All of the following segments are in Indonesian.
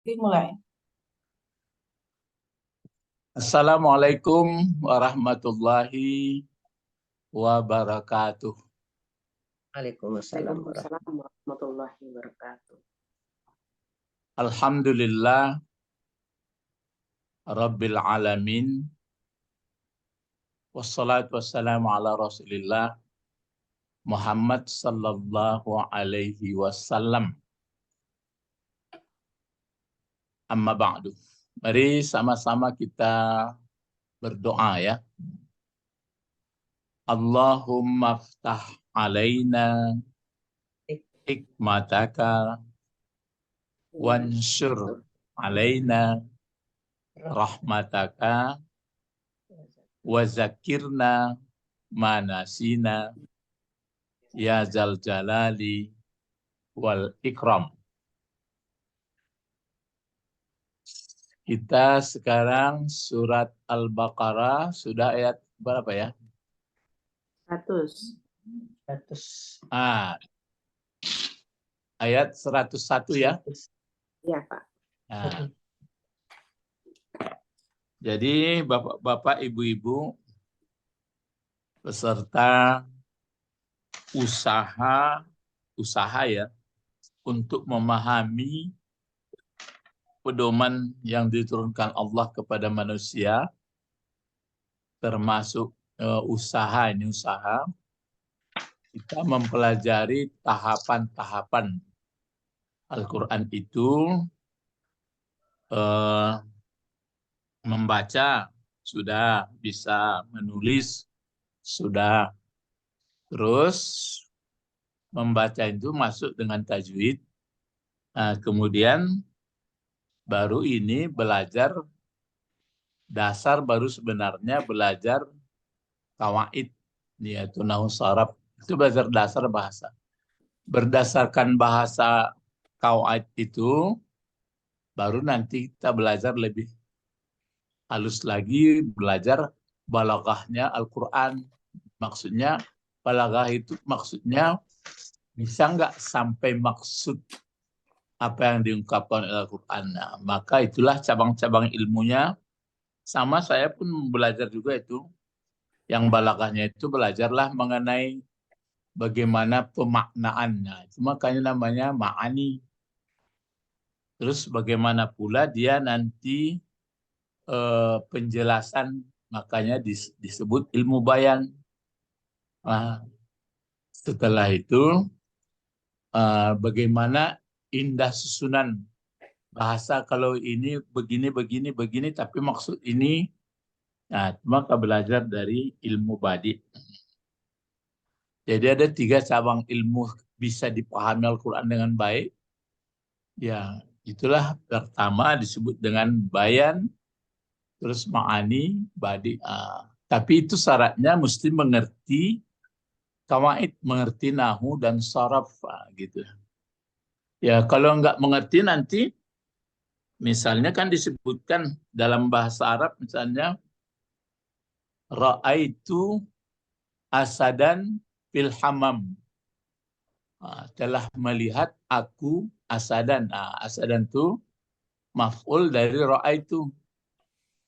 Dimulai. Assalamualaikum warahmatullahi wabarakatuh. Waalaikumsalam Waalaikumsalam warahmatullahi wabarakatuh. Alhamdulillah Rabbil alamin. Wassalatu wassalamu ala Rasulillah Muhammad sallallahu alaihi wasallam. Amma ba'du. Mari sama-sama kita berdoa ya. Allahumma ftah alaina hikmataka wansur alaina rahmataka wa zakirna manasina ya zal jalali wal ikram. Kita sekarang surat Al-Baqarah sudah ayat berapa ya? 100. Ayat 101 ya. Iya, Pak. Nah, jadi Bapak-bapak, Ibu-ibu peserta usaha ya untuk memahami pedoman yang diturunkan Allah kepada manusia, termasuk usaha, kita mempelajari tahapan-tahapan Al-Quran itu, membaca sudah, bisa menulis sudah, terus membaca itu masuk dengan tajwid. Nah, kemudian baru ini belajar dasar, baru sebenarnya belajar kawaid, yaitu nahwu sharaf. Itu belajar dasar bahasa. Berdasarkan bahasa kawaid itu, baru nanti kita belajar lebih halus lagi, belajar balaghahnya Al-Quran. Maksudnya, balaghah itu maksudnya bisa nggak sampai maksud apa yang diungkapkan oleh Al-Quran. Nah, maka itulah cabang-cabang ilmunya. Sama saya pun belajar juga itu. Yang balaghahnya itu belajarlah mengenai bagaimana pemaknaannya. Itu makanya namanya ma'ani. Terus bagaimana pula dia nanti penjelasan, makanya disebut ilmu bayan. Nah, setelah itu bagaimana indah susunan bahasa, kalau ini begini, tapi maksud ini. Nah, maka belajar dari ilmu badi. Jadi ada 3 cabang ilmu bisa dipahami Al-Quran dengan baik. Ya, itulah pertama disebut dengan bayan, terus ma'ani, badi. Tapi itu syaratnya mesti mengerti kawaid, mengerti nahu dan saraf, gitu. Ya, kalau nggak mengerti nanti, misalnya kan disebutkan dalam bahasa Arab, misalnya ra'aitu asadan fil hamam. Telah melihat aku asadan. Asadan itu maf'ul dari ra'aitu.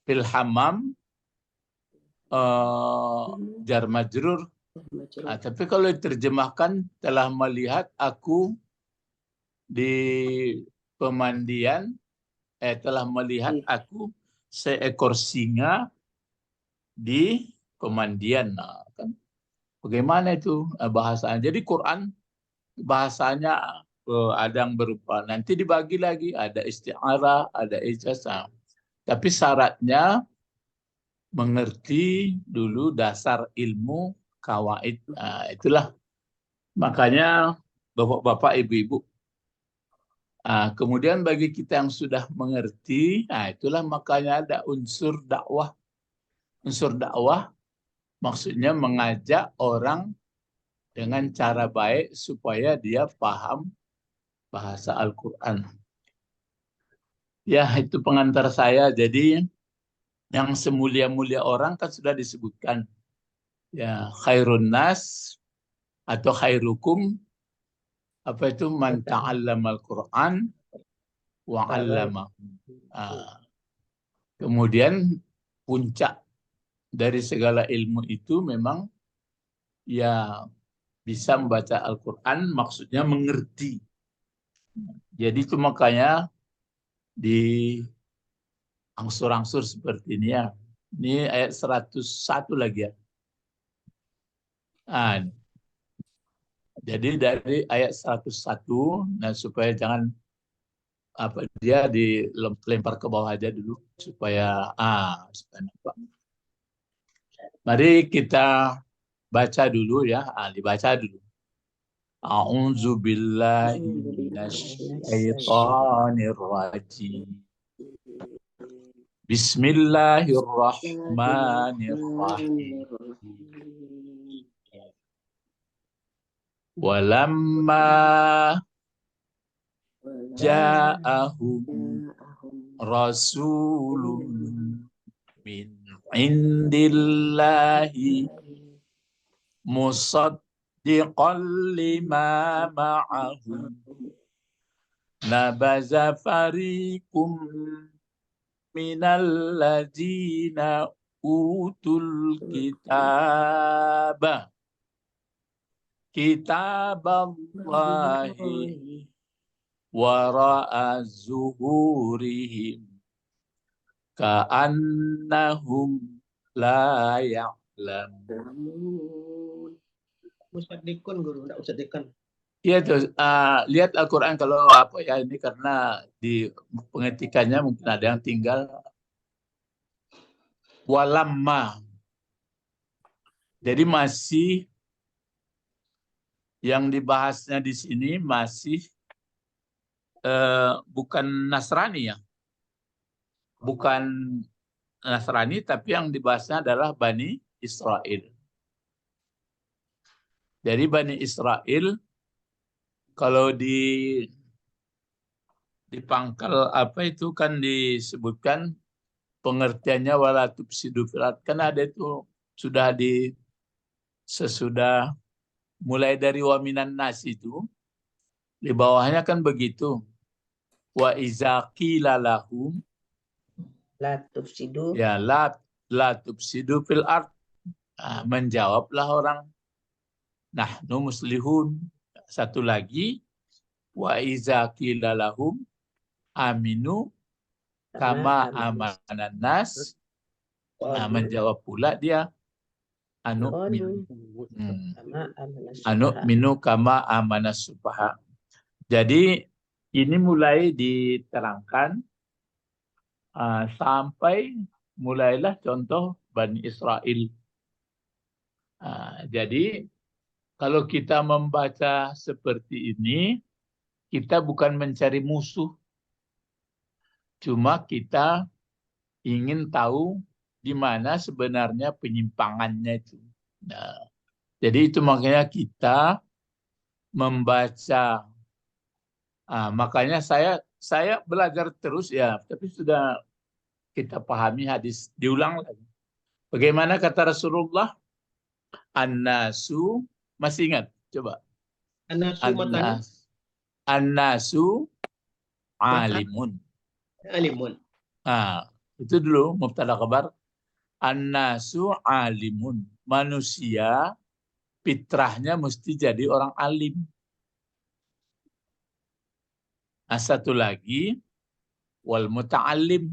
Fil hamam jar majrur. Tapi kalau diterjemahkan telah melihat aku di pemandian, telah melihat aku seekor singa di pemandian. Nah, kan bagaimana itu bahasanya? Jadi Quran bahasanya ada yang berupa, nanti dibagi lagi, ada isti'arah, ada ijazah. Tapi syaratnya mengerti dulu dasar ilmu kawaid. Itulah makanya bapak-bapak, ibu-ibu. Kemudian bagi kita yang sudah mengerti, itulah makanya ada unsur dakwah. Unsur dakwah maksudnya mengajak orang dengan cara baik supaya dia paham bahasa Al-Quran. Ya, itu pengantar saya. Jadi yang semulia-mulia orang kan sudah disebutkan. Ya, khairun nas atau khairukum, apa itu, man ta'allamal Quran wa 'allamahu. Kemudian puncak dari segala ilmu itu memang ya bisa membaca Al-Quran, maksudnya mengerti. Jadi itu makanya di angsur-angsur seperti ini ya. Ini ayat 101 lagi ya. Nah, jadi dari ayat 101, nah supaya jangan dia dilempar ke bawah aja dulu supaya nampak. Mari kita baca dulu ya, dibaca dulu. A'udzu billahi minasyaitonir rajim. Bismillahirrahmanirrahim. Walamma ja'ahum rasulun min indillahi musaddiqan lima ma'ahum nabaza fariqum minal ladzina utul kitaba kitaballahi wara'a zuhurihim ka'annahum la ya'lamun. Musaddiqun guru, enggak musaddiqan. Iya tuh, lihat Al-Quran kalau ya ini karena di pengetikannya mungkin ada yang tinggal walamma. Jadi masih yang dibahasnya di sini masih bukan Nasrani ya. Bukan Nasrani, tapi yang dibahasnya adalah Bani Israel. Jadi Bani Israel, kalau di pangkal itu kan disebutkan pengertiannya wala tufsidu fil ardh. Kan ada itu sudah sesudah mulai dari waminan nas itu, di bawahnya kan begitu. Wa iza qila lahum La tufsidu. ya la tufsidu fil ardh. Menjawablah orang nahnu muslihun. Satu lagi wa iza qila lahum aminu kama amanan nas. Menjawab pula dia anu minu kama amanas sufaha. Jadi ini mulai diterangkan sampai mulailah contoh Bani Israel. Jadi kalau kita membaca seperti ini, kita bukan mencari musuh, cuma kita ingin tahu di mana sebenarnya penyimpangannya itu. Nah, jadi itu makanya kita membaca. Makanya saya belajar terus ya, tapi sudah kita pahami hadis, diulang lagi. Bagaimana kata Rasulullah? An-nasu, masih ingat? Coba. An-nasu alimun. Alimun. Itu dulu mubtada khabar. An-nasu alimun. Manusia fitrahnya mesti jadi orang alim. Satu lagi wal muta'allim,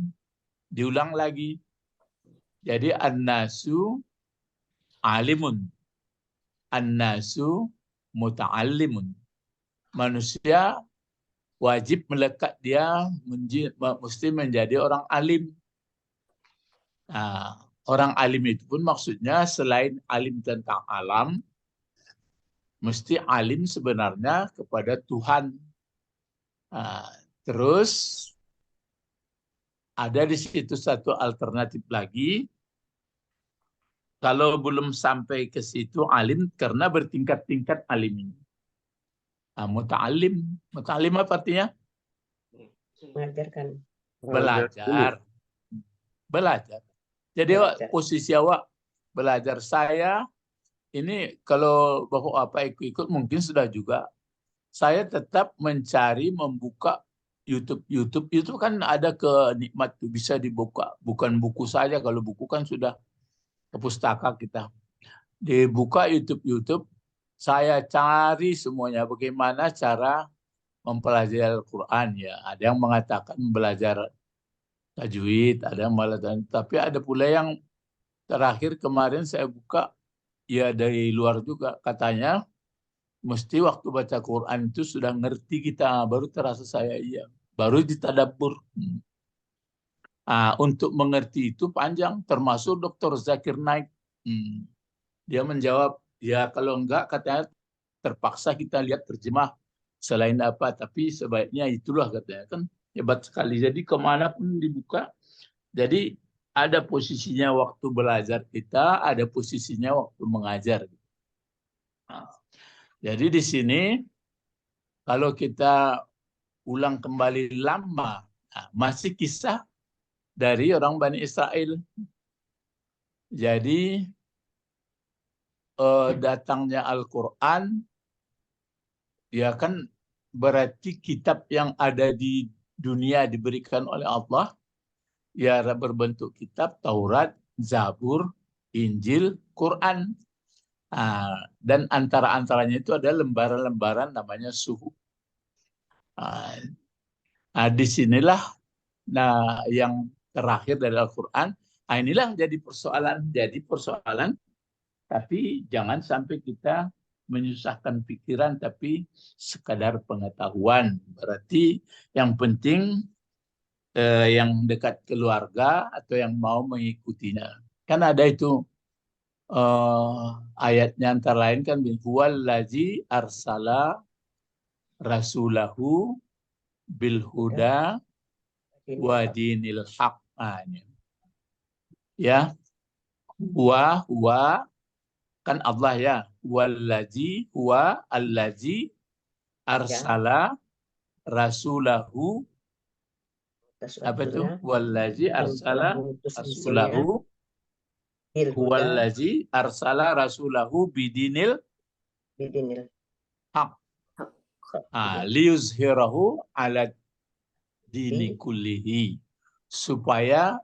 diulang lagi. Jadi an-nasu alimun. An-nasu muta'allimun. Manusia wajib melekat dia mesti menjadi orang alim. Orang alim itu pun maksudnya selain alim tentang alam, mesti alim sebenarnya kepada Tuhan. Terus ada di situ satu alternatif lagi. Kalau belum sampai ke situ alim, karena bertingkat-tingkat alim ini. Muta'alim. Muta'alim apa artinya? Mengajarkan. Belajar. Jadi posisi awak belajar. Saya ini kalau Bapak ikut mungkin sudah juga. Saya tetap mencari membuka YouTube itu kan ada kenikmat tuh, bisa dibuka. Bukan buku saja, kalau buku kan sudah ke pustaka kita. Dibuka YouTube, saya cari semuanya bagaimana cara mempelajari Al-Quran ya. Ada yang mengatakan belajar tajwid, ada yang belajar, tapi ada pula yang terakhir kemarin saya buka ya dari luar juga, katanya mesti waktu baca Quran itu sudah ngerti kita, baru terasa saya iya, baru ditadabbur. Untuk mengerti itu panjang, termasuk Dr. Zakir Naik. Dia menjawab, ya kalau enggak katanya terpaksa kita lihat terjemah selain apa, tapi sebaiknya itulah katanya, kan hebat sekali. Jadi kemanapun dibuka, jadi ada posisinya waktu belajar kita, ada posisinya waktu mengajar. Jadi di sini kalau kita ulang kembali lama, masih kisah dari orang Bani Israel. Jadi datangnya Al-Quran, ya kan berarti kitab yang ada di dunia diberikan oleh Allah, ya berbentuk kitab Taurat, Zabur, Injil, Quran. Dan antara-antaranya itu ada lembaran-lembaran namanya suhuf. Disinilah yang terakhir dari Al-Quran. Inilah jadi persoalan. Tapi jangan sampai kita menyusahkan pikiran, tapi sekadar pengetahuan. Berarti yang penting yang dekat keluarga atau yang mau mengikutinya. Kan ada itu ayatnya antara lain kan, huwallazi arsala rasulahu bil huda wa dinil haq. Ya, huwa kan Allah ya, wallazi huwa allazi arsala rasulahu, apa itu? Wallazi arsala rasulahu, huwallazi arsala rasulahu bidinil haq. Liyuzhirahu ala dini kullihi, supaya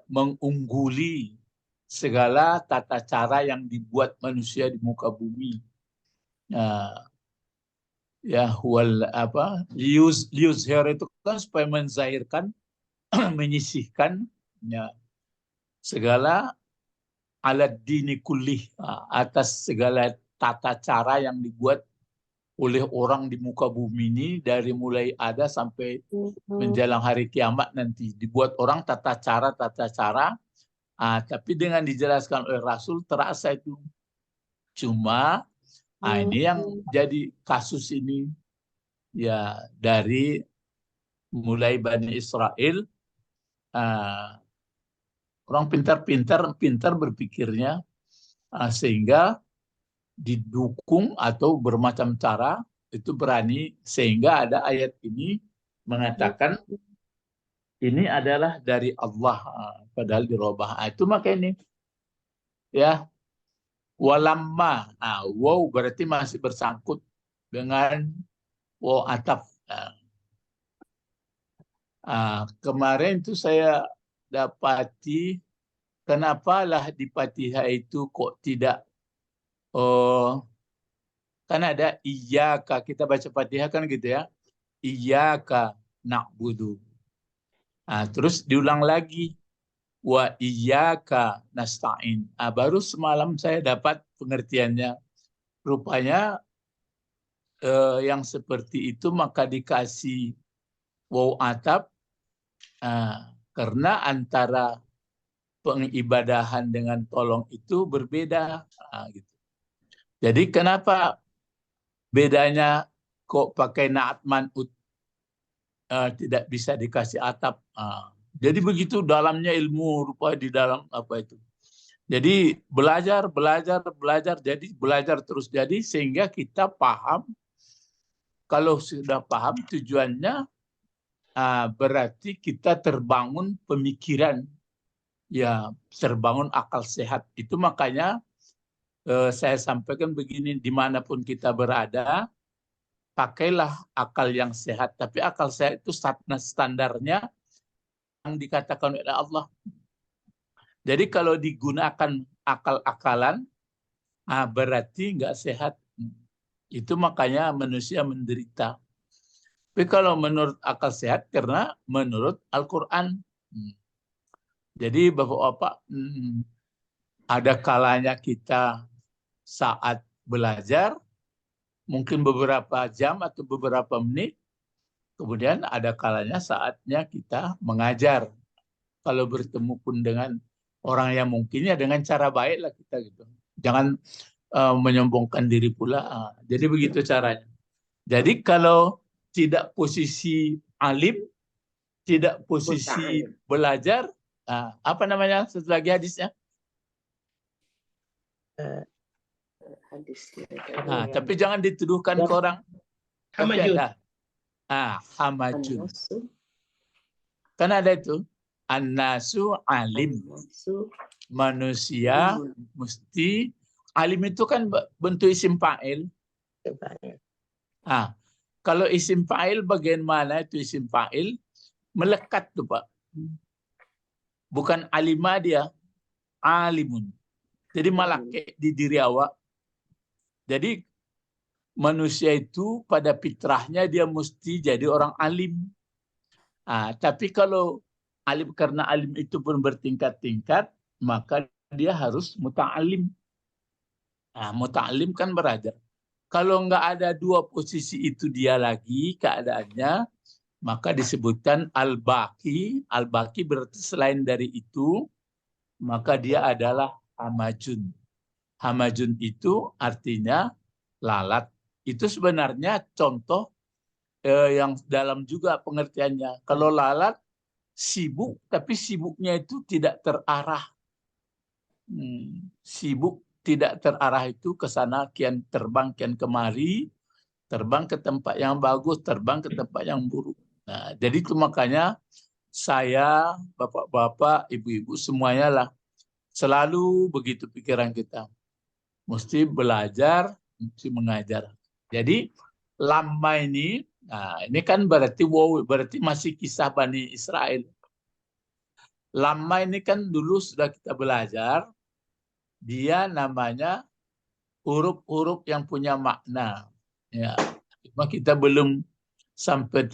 mengungguli segala tata cara yang dibuat manusia di muka bumi. Ya, liyuzhir itu kan supaya menzahirkan, menyisihkan ya, segala alat dini kullih, atas segala tata cara yang dibuat oleh orang di muka bumi ini, dari mulai ada sampai menjelang hari kiamat nanti. Dibuat orang tata cara, tapi dengan dijelaskan oleh Rasul terasa itu. Cuma ini yang jadi kasus ini ya, dari mulai Bani Israel, orang pintar berpikirnya, sehingga didukung atau bermacam cara itu berani, sehingga ada ayat ini mengatakan ini adalah dari Allah, padahal dirubah. Itu makanya ini ya, walamma. Wow berarti masih bersangkut dengan wow ataf. Kemarin itu saya dapati, kenapalah di Fatihah itu kok tidak, kan ada iyyaka, kita baca Fatihah kan gitu ya, iyyaka na'budu. Terus diulang lagi, wa iyyaka nasta'in. Baru semalam saya dapat pengertiannya. Rupanya yang seperti itu maka dikasih waw atap, karena antara pengibadahan dengan tolong itu berbeda. Gitu. Jadi kenapa bedanya kok pakai naat man'ut, tidak bisa dikasih atap. Jadi begitu dalamnya ilmu rupa di dalam apa itu. Jadi belajar, jadi belajar terus, jadi sehingga kita paham. Kalau sudah paham tujuannya, berarti kita terbangun pemikiran, ya terbangun akal sehat. Itu makanya saya sampaikan begini, dimanapun kita berada, pakailah akal yang sehat. Tapi akal sehat itu standarnya yang dikatakan oleh Allah. Jadi kalau digunakan akal-akalan, berarti nggak sehat. Itu makanya manusia menderita. Tapi kalau menurut akal sehat, karena menurut Al-Quran. Jadi Bapak-Bapak, ada kalanya kita saat belajar, mungkin beberapa jam atau beberapa menit, kemudian ada kalanya saatnya kita mengajar. Kalau bertemu pun dengan orang yang mungkin ya dengan cara baik lah kita gitu. Jangan menyombongkan diri pula. Jadi begitu caranya. Jadi kalau tidak posisi alim, tidak posisi Muta'alim. belajar, apa namanya satu lagi hadisnya? Hadis. Tapi jangan dituduhkan ke orang. Hamajun. Hamajun. An-nasu. Kan ada itu. An-nasu alim. An-nasu. Manusia mesti alim itu kan bentuk isim fa'il. Kalau isim fa'il bagian mana itu isim fa'il? Melekat tuh Pak. Bukan alimah dia. Alimun. Jadi malake di diri awak. Jadi manusia itu pada fitrahnya dia mesti jadi orang alim. Tapi kalau alim, karena alim itu pun bertingkat-tingkat, maka dia harus muta'alim. Muta'alim kan belajar. Kalau nggak ada dua posisi itu dia lagi keadaannya, maka disebutkan al-baqi. Al-baqi berarti selain dari itu, maka dia adalah hamajun. Hamajun itu artinya lalat. Itu sebenarnya contoh yang dalam juga pengertiannya. Kalau lalat sibuk, tapi sibuknya itu tidak terarah. Sibuk tidak terarah itu ke sana, kian terbang, kian kemari, terbang ke tempat yang bagus, terbang ke tempat yang buruk. Jadi itu makanya saya, bapak-bapak, ibu-ibu semuanya lah selalu begitu pikiran kita. Mesti belajar, mesti mengajar. Jadi lama ini kan berarti berarti masih kisah Bani Israel. Lama ini kan dulu sudah kita belajar, dia namanya huruf-huruf yang punya makna. Ya, cuma kita belum sampai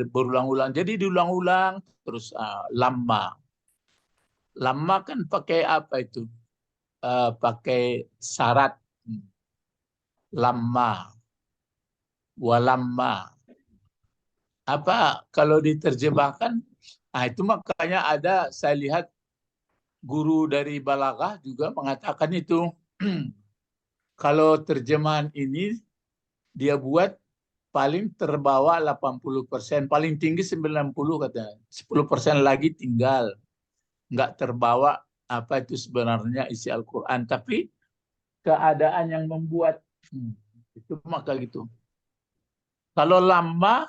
berulang-ulang. Jadi diulang-ulang terus lama. Lama kan pakai apa itu? Pakai syarat. Lama. Walamma. Apa kalau diterjemahkan? Itu makanya ada, saya lihat guru dari Balaghah juga mengatakan itu. Kalau terjemahan ini dia buat paling terbawa 80%, paling tinggi 90 katanya. 10% lagi tinggal. Nggak terbawa apa itu sebenarnya isi Al-Quran. Tapi keadaan yang membuat itu maka gitu. Kalau lama,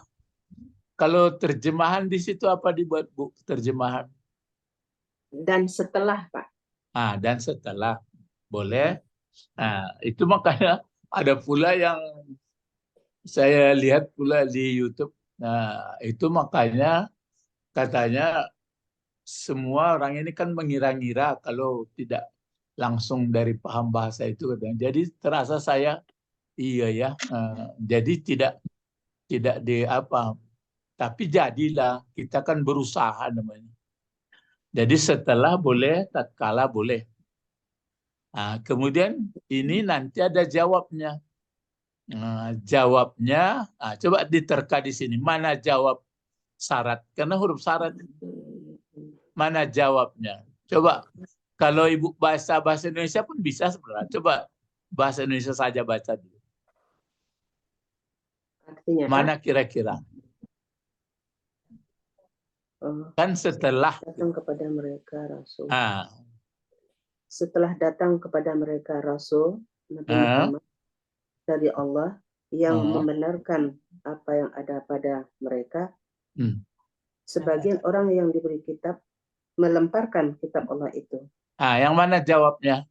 kalau terjemahan di situ apa dibuat Bu terjemahan? Dan setelah Pak. Dan setelah boleh. Itu makanya ada pula yang saya lihat pula di YouTube. Itu makanya katanya semua orang ini kan mengira-ngira kalau tidak langsung dari paham bahasa itu katanya. Jadi terasa saya iya ya. Jadi tidak di apa. Tapi jadilah, kita kan berusaha namanya. Jadi setelah boleh, tatkala boleh. Kemudian ini nanti ada jawabnya. Jawabnya, coba diterka di sini. Mana jawab syarat? Karena huruf syarat. Mana jawabnya? Coba, kalau Ibu bahasa Indonesia pun bisa sebenarnya. Coba bahasa Indonesia saja baca dulu. Artinya, mana kira-kira? Kan setelah datang kepada mereka Rasul. Setelah datang kepada mereka Rasul Nabi Muhammad dari Allah yang membenarkan apa yang ada pada mereka, sebagian orang yang diberi kitab melemparkan kitab Allah itu. Yang mana jawabnya?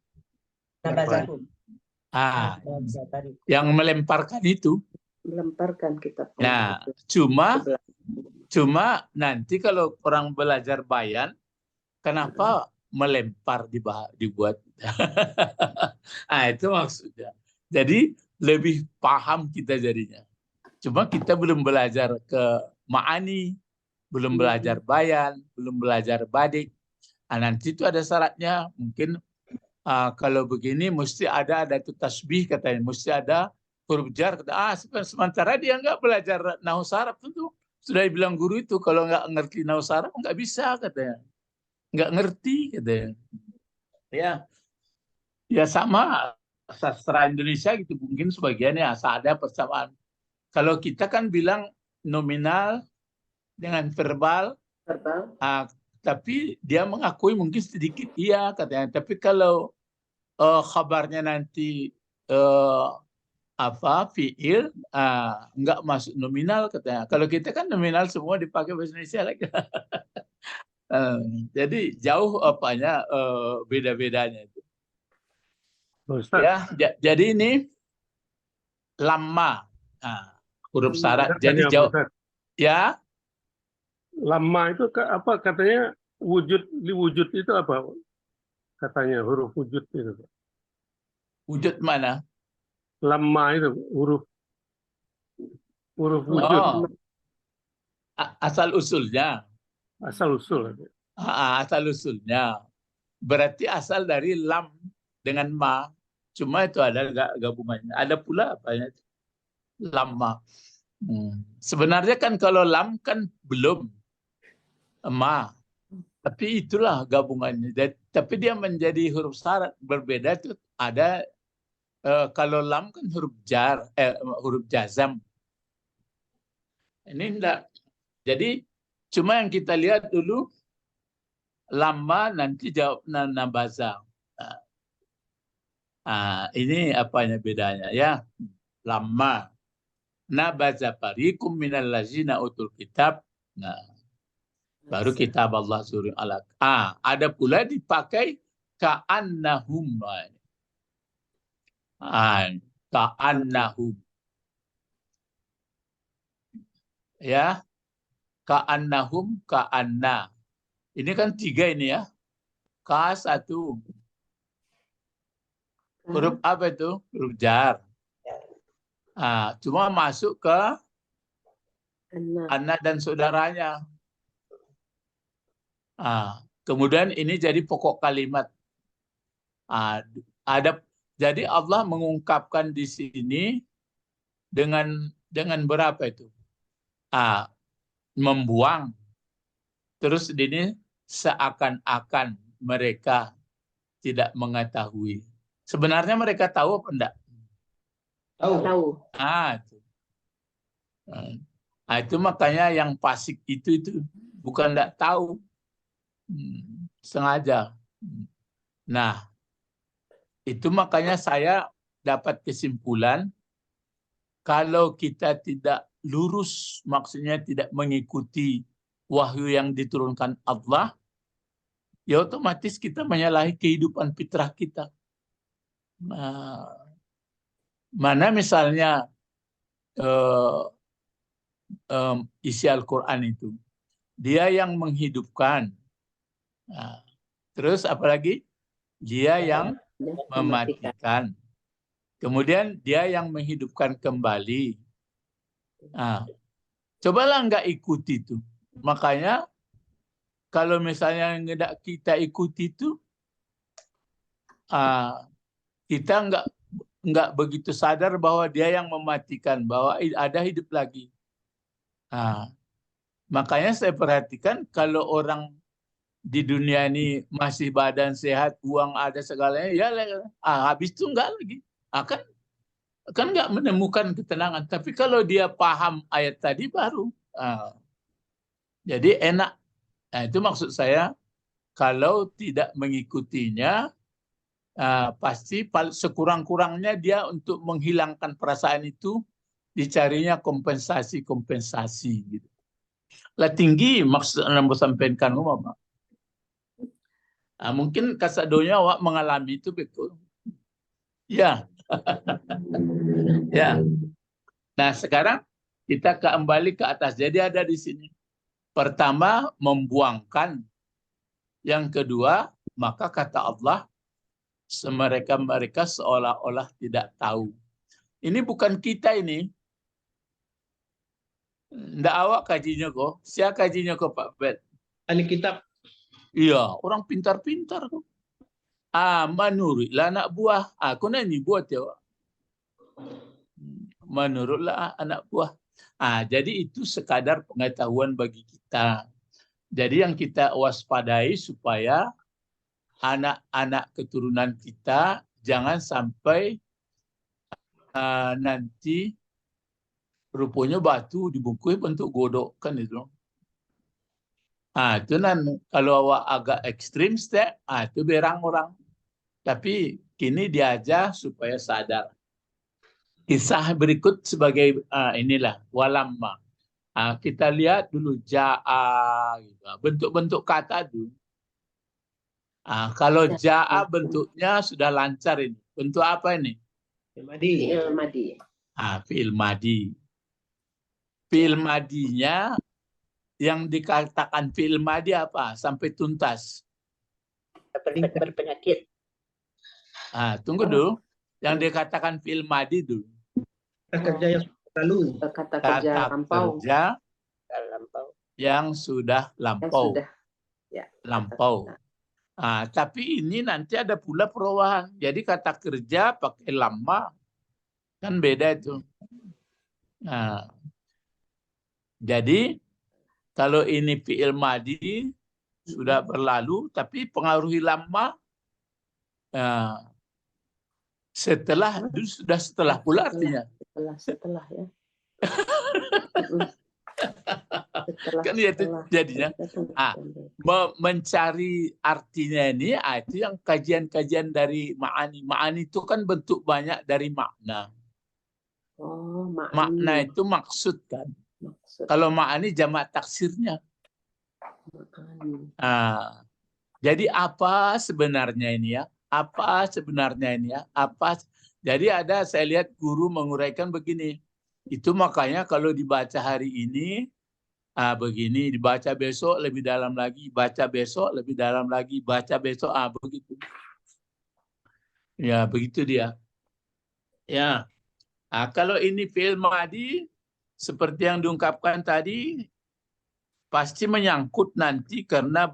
Yang melemparkan itu melemparkan kitab Nah, Allah itu cuma ke belakang. cuma nanti kalau orang belajar bayan, kenapa melempar dibuat? Ah, itu maksudnya. Jadi lebih paham kita jadinya. Cuma kita belum belajar ke ma'ani, belum belajar bayan, belum belajar badik. Ah, nanti itu ada syaratnya. Mungkin kalau begini mesti ada itu tasbih katanya, mesti ada huruf jar. Sementara dia nggak belajar nahwu saraf tentu. Sudah dibilang guru itu kalau nggak ngerti nahwu saraf nggak bisa katanya. Nggak ngerti katanya. Ya sama sastra Indonesia gitu mungkin sebagiannya ada persamaan. Kalau kita kan bilang nominal dengan verbal, Verbal. tapi dia mengakui mungkin sedikit iya katanya. Tapi kalau kabarnya nanti fiil nggak masuk nominal katanya. Kalau kita kan nominal semua dipakai bahasa Indonesia lagi. Jadi jauh beda-bedanya itu. Ya, jadi ini lama. Huruf syarat. Jadi jauh. Ya. Lama itu apa katanya wujud itu apa katanya huruf wujud itu? Wujud mana? Lama itu huruf wujud. Oh, asal usulnya. Asal usul. Asal usulnya. Berarti asal dari lam dengan ma. Cuma itu ada gabungannya. Ada pula apanya? Lama. Sebenarnya kan kalau lam kan belum ma. Tapi itulah gabungannya. Tapi dia menjadi huruf syarat. Berbeda itu ada kalau lam kan huruf jazam. Ini enggak. Jadi cuma yang kita lihat dulu lama nanti jawab nabaza. Ini apanya bedanya ya. Lama. Nabaza fariqum minal ladzina utul kitab. Nah, baru kitab Allah surah alaq. Ada pula dipakai ka'annahum. Ka'annahum. Ya. Ka'annahum ka'anna. Ini kan 3 ini ya. K1. Huruf apa itu? Huruf jar. Cuma masuk ke anak dan saudaranya. Kemudian ini jadi pokok kalimat. Jadi Allah mengungkapkan di sini dengan berapa itu? Membuang. Terus ini seakan-akan mereka tidak mengetahui. Sebenarnya mereka tahu apa enggak? Tahu. Itu makanya yang fasik itu bukan enggak tahu. Sengaja. Nah, itu makanya saya dapat kesimpulan kalau kita tidak lurus, maksudnya tidak mengikuti wahyu yang diturunkan Allah, ya otomatis kita menyalahi kehidupan fitrah kita. Mana misalnya isi Al-Quran itu, dia yang menghidupkan. Terus apalagi? Dia yang mematikan. Kemudian dia yang menghidupkan kembali. Cobalah nggak ikuti itu. Makanya kalau misalnya nggak kita ikuti itu, kita nggak begitu sadar bahwa dia yang mematikan, bahwa ada hidup lagi. Makanya saya perhatikan kalau orang di dunia ini masih badan sehat, uang ada segalanya, ya habis itu enggak lagi. Kan nggak menemukan ketenangan. Tapi kalau dia paham ayat tadi baru, jadi enak. Itu maksud saya, kalau tidak mengikutinya, pasti sekurang-kurangnya dia untuk menghilangkan perasaan itu, dicarinya kompensasi gitu. Lah tinggi maksud yang sampaikan Pak. Mungkin kasadonya awak mengalami itu betul. Ya. Ya. Nah, sekarang kita kembali ke atas. Jadi ada di sini. Pertama, membuangkan. Yang kedua, maka kata Allah, mereka seolah-olah tidak tahu. Ini bukan kita ini. Nggak awak kajinya kok. Siapa kajinya kok, Pak Bet? Ahli kitab. Iya, orang pintar-pintar kok. Menurutlah anak buah. Aku nanya buat ya. Menurutlah anak buah. Jadi itu sekadar pengetahuan bagi kita. Jadi yang kita waspadai supaya anak-anak keturunan kita jangan sampai nanti rupanya batu dibungkus bentuk godok kan itu. Itu kalau awak agak ekstrim step, itu berang orang. Tapi kini diajar supaya sadar. Kisah berikut sebagai inilah walamma. Kita lihat dulu ja'a, gitu. Bentuk-bentuk kata dulu. Kalau ja'a bentuknya sudah lancar ini. Bentuk apa ini? Madi. Madi. Fi'il madi. Fi'il madinya yang dikatakan fi'il madi apa? Sampai tuntas. Berpenyakit. Tunggu dulu. Yang dikatakan fi'il madi dulu. Kerja yang lalu. Kata kerja lampau. Kerja Lampau. yang sudah lampau. Lampau. Tapi ini nanti ada pula perubahan. Jadi kata kerja pakai lama kan beda itu. Jadi kalau ini fi'il madi sudah berlalu, tapi pengaruhi lama setelah pula artinya. Setelah ya. Kan itu jadinya mencari artinya ini itu yang kajian-kajian dari ma'ani. Ma'ani itu kan bentuk banyak dari makna. Makna itu maksud kan. Kalau ma'ani jamak taksirnya. Jadi apa sebenarnya ini ya? Apa sebenarnya ini ya? Jadi saya lihat guru menguraikan begini. Itu makanya kalau dibaca hari ini begini, dibaca besok lebih dalam lagi, baca besok lebih dalam lagi, baca besok begitu. Ya, begitu dia. Ya. Kalau ini fi'il madi seperti yang diungkapkan tadi pasti menyangkut nanti karena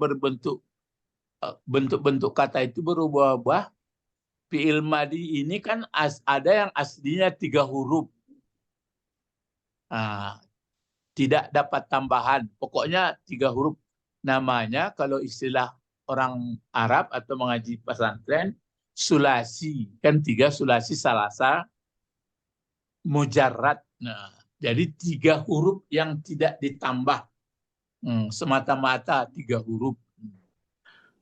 bentuk-bentuk kata itu berubah-ubah. Fi'il madi ini kan ada yang aslinya 3 huruf. Tidak dapat tambahan. Pokoknya 3 huruf. Namanya kalau istilah orang Arab atau mengaji pesantren, sulasi. Kan 3 sulasi salasa mujarrad. Jadi 3 huruf yang tidak ditambah. Semata-mata 3 huruf.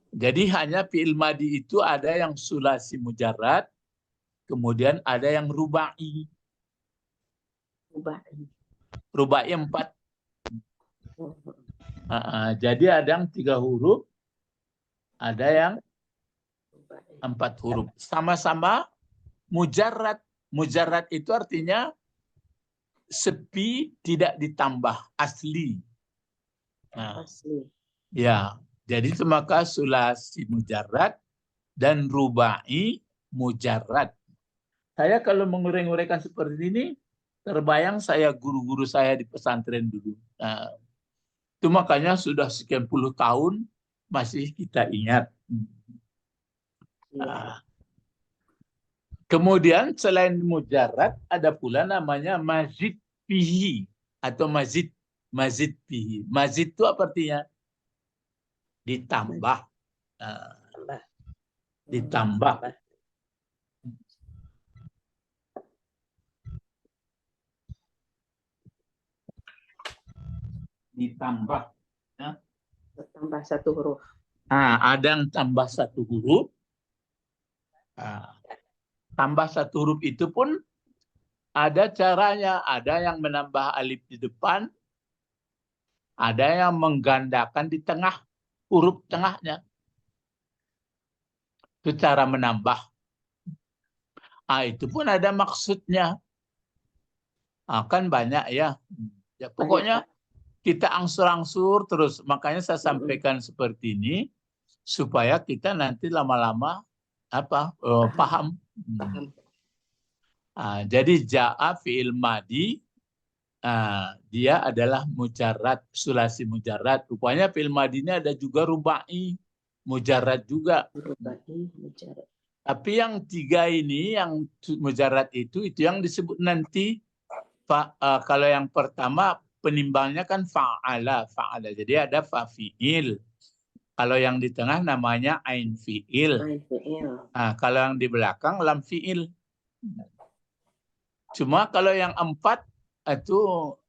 Jadi hanya fi'il madi itu ada yang sulasi mujarrad, kemudian ada yang rubai. Rubai 4. Jadi ada yang 3 huruf, ada yang 4 huruf. Sama-sama mujarrad. Mujarrad itu artinya sepi, tidak ditambah, asli. Asli. Ya, jadi itu maka sulasi mujarrad dan rubai mujarrad. Saya kalau mengurai-nguraikan seperti ini, terbayang saya guru-guru saya di pesantren dulu. Itu makanya sudah sekian puluh tahun masih kita ingat. Kemudian selain mujarrad ada pula namanya mazid fihi atau mazid fihi. Mazid itu apa artinya? Ditambah. Ditambah. Ditambah. Tambah 1 huruf. Ada yang tambah 1 huruf. Tambah 1 huruf itu pun ada caranya. Ada yang menambah alif di depan. Ada yang menggandakan di tengah. Huruf tengahnya. Itu cara menambah. Itu pun ada maksudnya. Kan banyak ya. Ya pokoknya kita angsur-angsur terus. Makanya saya sampaikan seperti ini supaya kita nanti lama-lama paham. Jadi ja'a fi'il madi, dia adalah mujarrad, sulasi mujarrad. Rupanya fi'il madi ini ada juga rubai, mujarrad juga. Tapi yang tiga ini, yang mujarrad itu yang disebut nanti, kalau yang pertama penimbangnya kan fa'ala. Jadi ada fa'fi'il. Kalau yang di tengah namanya ain fi'il. Kalau yang di belakang lam fi'il. Cuma kalau yang 4 itu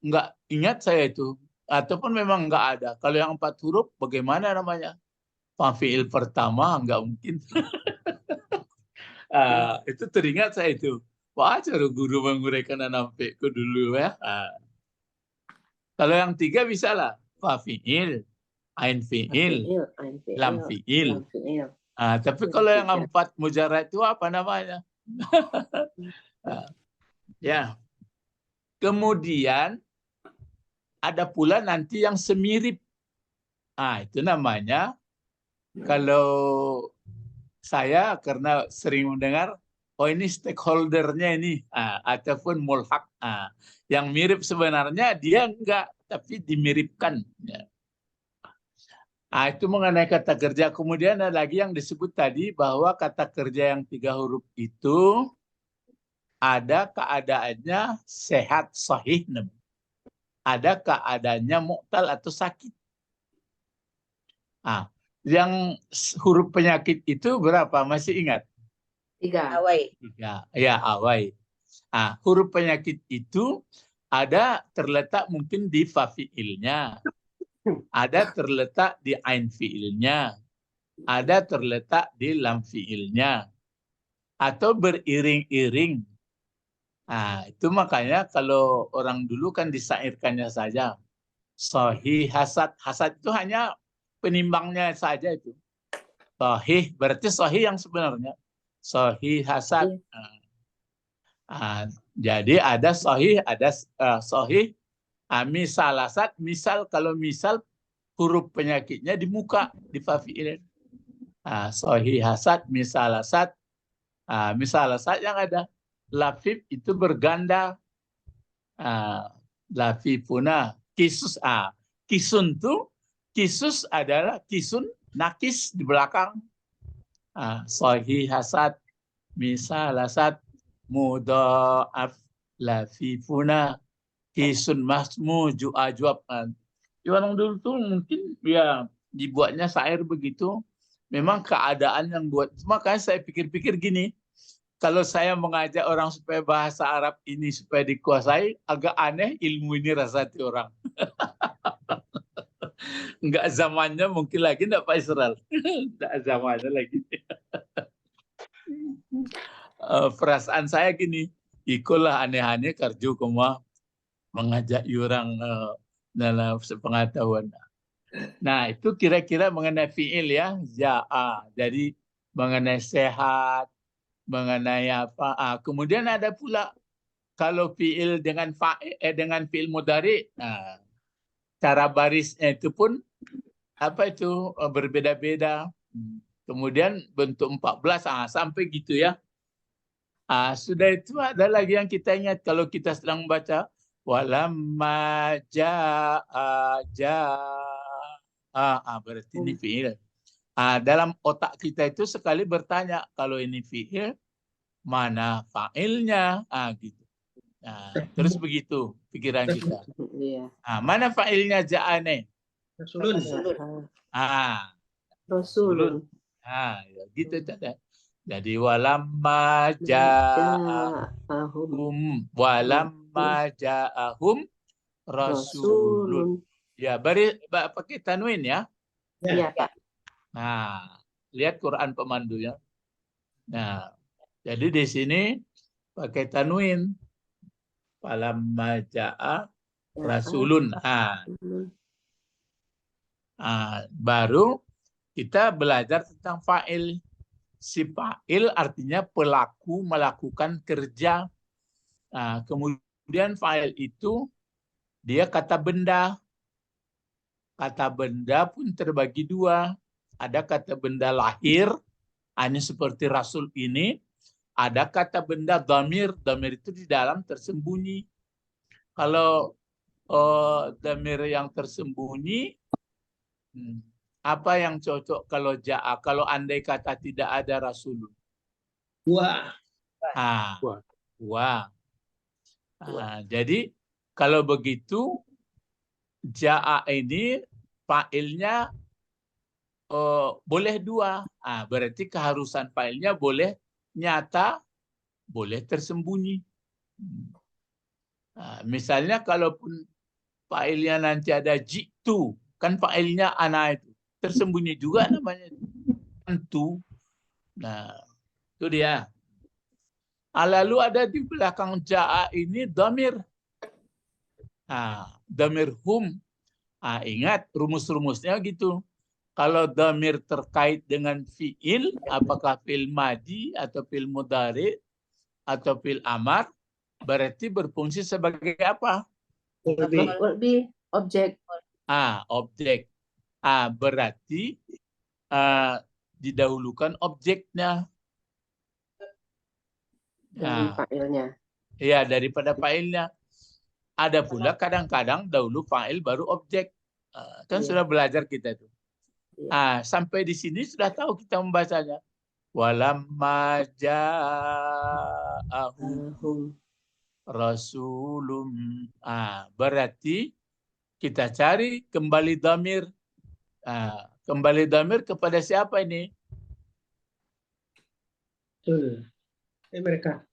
nggak ingat saya itu. Ataupun memang nggak ada. Kalau yang 4 huruf bagaimana namanya? Fa'fi'il pertama nggak mungkin. Itu teringat saya itu. Wah, cara guru menguraikan anampeku dulu ya. Kalau yang 3 bisa lah. Fa'fi'il, ain fi'il, lam fi'il. Tapi kalau yang 4 mujarrad itu apa namanya? Ya. Kemudian ada pula nanti yang semirip. Itu namanya, kalau saya karena sering mendengar, ini stakeholdernya ini, ataupun mulhaq. Yang mirip sebenarnya dia enggak, tapi dimiripkan. Ya. Itu mengenai kata kerja. Kemudian ada lagi yang disebut tadi bahwa kata kerja yang 3 huruf itu ada keadaannya sehat, sahih. Ada keadaannya mu'tal atau sakit. Yang huruf penyakit itu berapa? Masih ingat? 3. 3. Ya, awai. Huruf penyakit itu ada terletak mungkin di fa fi'ilnya. Ada terletak di ain fi'ilnya. Ada terletak di lam fi'ilnya. Atau beriring-iring. Itu makanya kalau orang dulu kan disairkannya saja. Sahih, hasad. Hasad itu hanya penimbangnya saja itu. Sahih, berarti sahih yang sebenarnya. Sahih, hasad. Jadi ada sahih, ada sahih. Misal hasad, kalau misal huruf penyakitnya di muka, di fa fi'il. Sahih, hasad, misal hasad. Misal hasad yang ada. Lafif itu berganda. Lafifuna. Kisus. Kisun tuh. Kisus adalah kisun. Nakis di belakang. Sahih hasad. Misal hasad. Mudha'af. Lafifuna. Kisun masmu. Ju'ajwab. Orang dulu tuh mungkin ya dibuatnya syair begitu. Memang keadaan yang buat. Makanya saya pikir-pikir gini. Kalau saya mengajak orang supaya bahasa Arab ini supaya dikuasai, agak aneh ilmu ini rasanya orang. Enggak zamannya mungkin lagi, enggak Pak Israel. Enggak zamannya lagi. Perasaan saya gini, ikulah aneh-aneh karju koma mengajak orang dalam sepengetahuan. Nah, itu kira-kira mengenai fi'il ya, ja'a. Jadi mengenai sehat, mengenai apa. Kemudian ada pula kalau fiil dengan dengan fiil mudhari, cara barisnya itu pun berbeda-beda. Kemudian bentuk 14 sampai gitu ya. Sudah itu ada lagi yang kita ingat kalau kita sedang baca walamma jaa berarti ini fiil. Dalam otak kita itu sekali bertanya, kalau ini fi'il, mana fa'ilnya? Gitu. Terus begitu pikiran kita. Mana fa'ilnya ja'ane? Rasulun. Rasulun. Ya, gitu. Jadi walamma ja'ahum. Walamma ja'ahum rasulun. Ya, pakai tanwin ya. Iya, Pak. Lihat Quran pemandunya. Jadi di sini pakai tanwin. Falamma ja'a rasulun. Baru kita belajar tentang fa'il. Si fa'il artinya pelaku melakukan kerja. Kemudian Kemudian fa'il itu dia kata benda. Kata benda pun terbagi dua. Ada kata benda lahir, ini seperti Rasul ini. Ada kata benda dhamir. Dhamir itu di dalam tersembunyi. Kalau dhamir yang tersembunyi, apa yang cocok kalau ja'a? Kalau andai kata tidak ada Rasul. Wah. Wah. Jadi kalau begitu ja'a ini fa'ilnya boleh dua. Berarti keharusan fa'ilnya boleh nyata, boleh tersembunyi. Misalnya kalaupun fa'ilnya nanti ada jitu, kan fa'ilnya ana itu tersembunyi juga namanya tentu. Nah, itu dia. Lalu ada di belakang ja'a ini dhamir. Dhamir hum. Ingat rumus-rumusnya gitu. Kalau dhamir terkait dengan fi'il, apakah fi'il madi atau fi'il mudhari atau fi'il amar, berarti berfungsi sebagai apa? Lebih objek. Objek. Berarti didahulukan objeknya. Dari fa'ilnya. Ya, daripada fa'ilnya. Ada pula kadang-kadang dahulu fa'il baru objek. Kan sudah belajar kita itu. Sampai di sini sudah tahu kita membacanya. Walamma ja'ahum rasulum. Berarti kita cari kembali dhamir. Kembali dhamir kepada siapa ini? Mereka.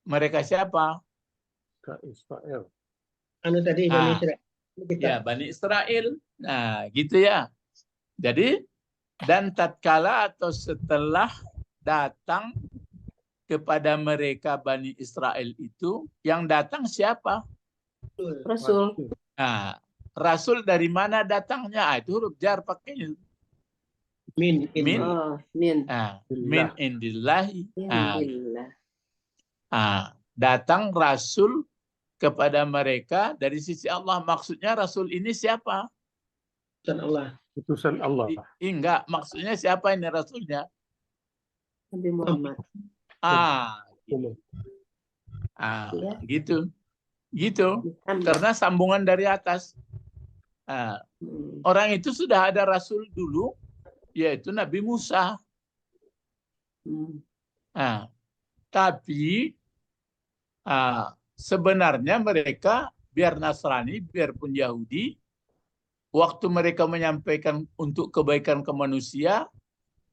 Mereka siapa? Ke Israel. Tadi Bani Israel. Ya, Bani Israel. Nah, gitu ya. Jadi, dan tatkala atau setelah datang kepada mereka Bani Israel itu, yang datang siapa? Rasul. Rasul dari mana datangnya? Itu huruf jar pakai Min. min indillahi. Datang Rasul kepada mereka dari sisi Allah. Maksudnya Rasul ini siapa? Utusan Allah. Enggak, maksudnya siapa ini Rasulnya? Nabi Muhammad. Gitu. Karena sambungan dari atas. Orang itu sudah ada Rasul dulu, yaitu Nabi Musa. Tapi sebenarnya mereka biar Nasrani, biarpun Yahudi, waktu mereka menyampaikan untuk kebaikan ke manusia,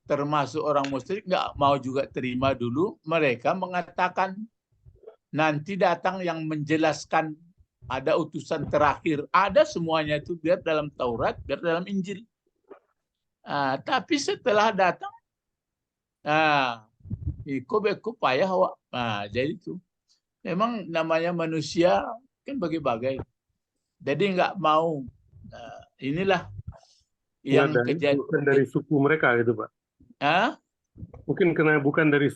termasuk orang musyrik, nggak mau juga terima dulu. Mereka mengatakan nanti datang yang menjelaskan, ada utusan terakhir, ada semuanya itu, biar dalam Taurat, biar dalam Injil. Tapi setelah datang, ikut payah. Jadi itu memang namanya manusia kan bagi-bagi. Jadi nggak mau. Inilah yang kejadian. Bukan dari suku mereka gitu, Pak. Mungkin karena bukan dari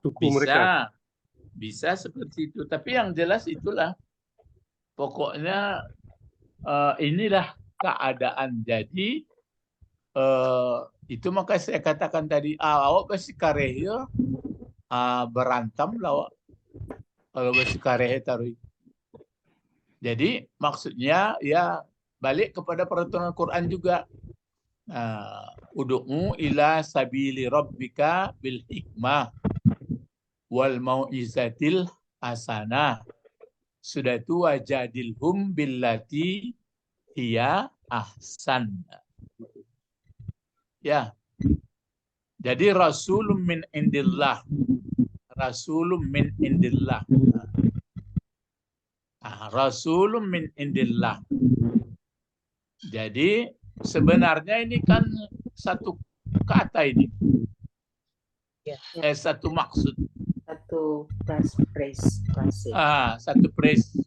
suku mereka. Bisa seperti itu. Tapi yang jelas itulah. Pokoknya inilah keadaan. Jadi itu maka saya katakan tadi, awak pasti karehnya berantam lawak. Kalau pasti kareh taruh. Jadi maksudnya ya balik kepada peraturan Quran juga. Ud'u ila sabili rabbika bil hikmah wal mau'izatil hasanah. Sudah itu wajadilhum billati hiya ahsan. Ya. Jadi rasulun min indillah. Rasulun min indillah. Rasulun min indillah. Jadi sebenarnya ini kan satu kata ini. Satu maksud. Satu phrase. Satu phrase.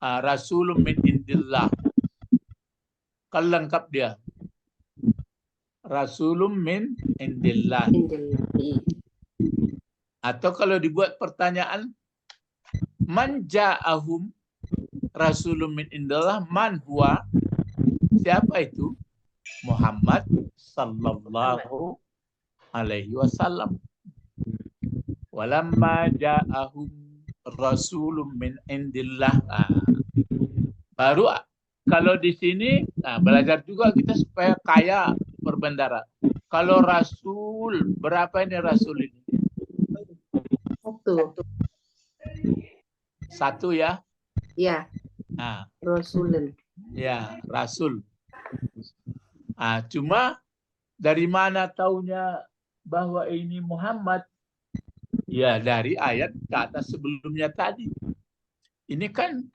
Rasulun min indillah. Kalau lengkap dia. Rasulun min indillah. Atau kalau dibuat pertanyaan, Man ja'ahum rasulun min indillah, man huwa, siapa itu? Muhammad sallallahu alaihi wasallam. Walamma ja'ahum rasulun min indillah. Baru kalau di sini belajar juga kita supaya kaya berbendara. Kalau rasul, berapa ini rasul ini? Satu ya? Ya, Nah, Rasulun. ya, rasul. Cuma dari mana taunya bahwa ini Muhammad? Ya, dari ayat ke atas sebelumnya tadi. Ini kan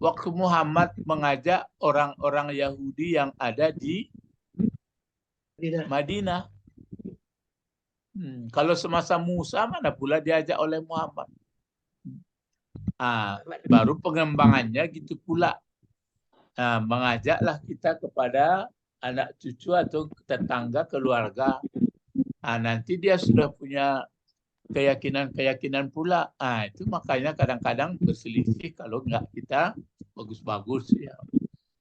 waktu Muhammad mengajak orang-orang Yahudi yang ada di Madinah. Kalau semasa Musa, mana pula diajak oleh Muhammad. Baru pengembangannya gitu pula. Mengajaklah kita kepada anak cucu atau tetangga, keluarga. Nanti dia sudah punya keyakinan-keyakinan pula. Itu makanya kadang-kadang berselisih kalau nggak kita bagus-bagus ya.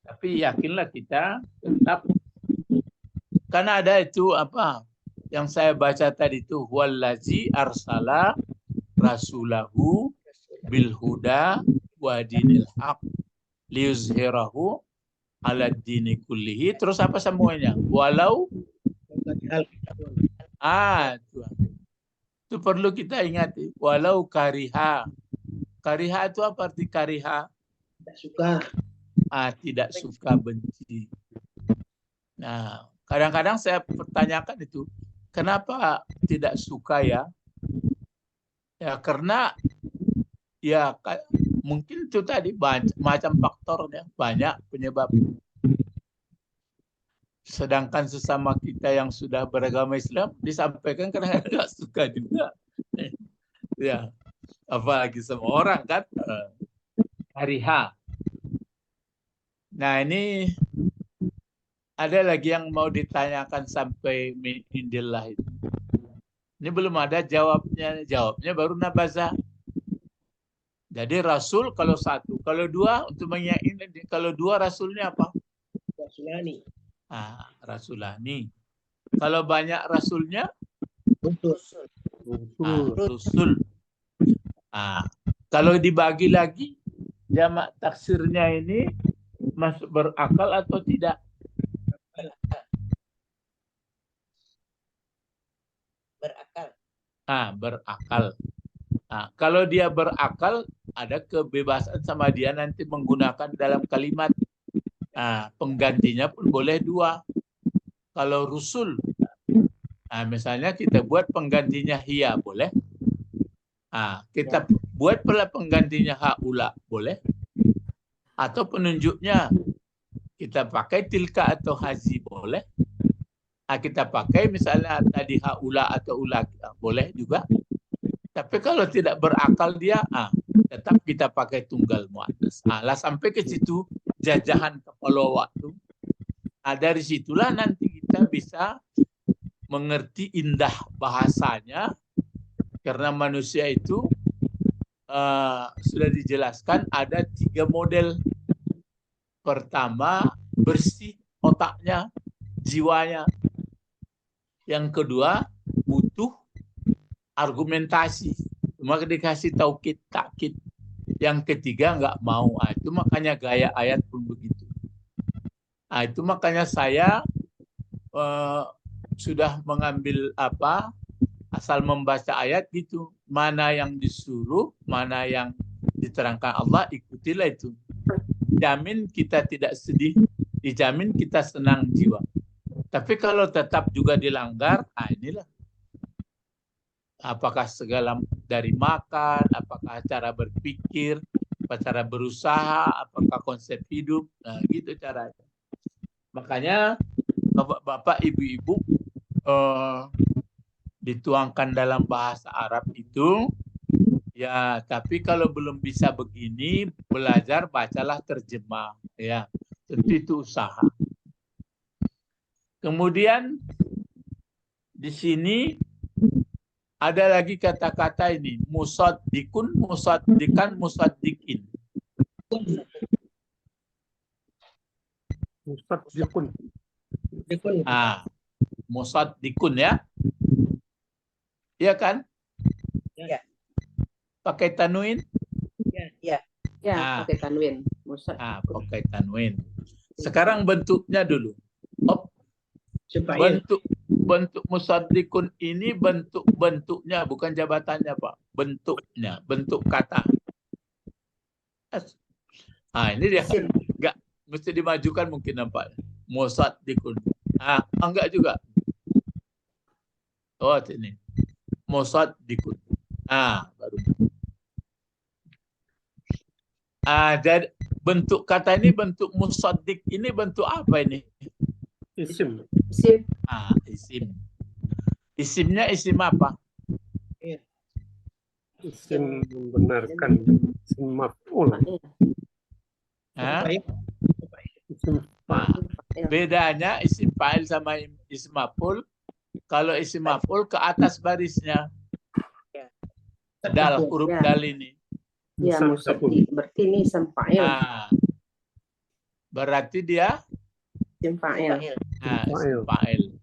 Tapi yakinlah kita tetap, karena ada itu apa yang saya baca tadi itu, wallazi arsala rasulahu bil huda wa dinil haq liyuzhirahu ala dini kullihi. Terus apa semuanya? Walau itu perlu kita ingati. Walau kariha. Kariha itu apa arti kariha? Tidak suka. Tidak suka, benci. Nah, kadang-kadang saya pertanyakan itu, kenapa tidak suka ya? Ya karena ya mungkin itu tadi macam faktornya, banyak penyebab. Sedangkan sesama kita yang sudah beragama Islam disampaikan kadang-kadang nggak suka juga. Ya, apalagi sama orang kan. Kariha. Nah, ini ada lagi yang mau ditanyakan sampai min indillah itu. Ini belum ada jawabnya. Jawabnya baru nabazah. Jadi rasul kalau satu, kalau dua untuk menyain, kalau dua rasulnya apa? Rasulani. Rasulani. Kalau banyak rasulnya? Rusul. Kalau dibagi lagi, jamak taksirnya ini masuk berakal atau tidak? Berakal. Berakal. Kalau dia berakal, ada kebebasan sama dia nanti menggunakan dalam kalimat. Penggantinya pun boleh dua. Kalau rusul, misalnya kita buat penggantinya hiya, boleh. Kita buat pula penggantinya haula, boleh. Atau penunjuknya kita pakai tilka atau hazi, boleh. Kita pakai misalnya tadi haula atau ula, boleh juga. Tapi kalau tidak berakal dia, tetap kita pakai tunggal muannas. Lah sampai ke situ jajahan kepala waktu. Dari situlah nanti kita bisa mengerti indah bahasanya, karena manusia itu sudah dijelaskan ada 3 model. Pertama, bersih otaknya, jiwanya. Yang kedua, butuh argumentasi. Cuma dikasih taukid, takkid. Yang ketiga, nggak mau. Itu makanya gaya ayat pun begitu. Itu makanya saya sudah mengambil asal membaca ayat gitu. Mana yang disuruh, mana yang diterangkan Allah, ikutilah itu. Jamin kita tidak sedih, dijamin kita senang jiwa. Tapi kalau tetap juga dilanggar, inilah. Apakah segala dari makan, apakah cara berpikir, apa cara berusaha, apakah konsep hidup, gitu caranya. Makanya bapak-bapak, ibu-ibu dituangkan dalam bahasa Arab itu, ya, tapi kalau belum bisa begini, belajar bacalah terjemah, ya, tentu itu usaha. Kemudian di sini Ada lagi kata-kata ini, musaddikun, musaddikan, musaddikin. Musaddiqun. Musaddikun ya. Iya kan? Ya. Pakai tanwin? Ya. Ya, pakai tanwin. Pakai tanwin. Sekarang bentuknya dulu. Supaya Bentuk musaddikun ini bentuknya, bukan jabatannya, Pak. Bentuknya, bentuk kata. Ini dia. Enggak mesti dimajukan mungkin nampak. Musaddikun. Enggak juga. Ini. Musaddikun. Baru. Jadi bentuk kata ini, bentuk musaddik ini bentuk apa ini? Isim. Isim. Isimnya isim apa? Isim membenarkan. Isim maf'ul. Isim Bedanya isim fa'il sama isim maf'ul. Kalau isim maf'ul ke atas barisnya. Dal, huruf dal ini. Ya, musaddiq. Berarti ini isim fa'il. Berarti dia Isim fa'il. isim fa'il.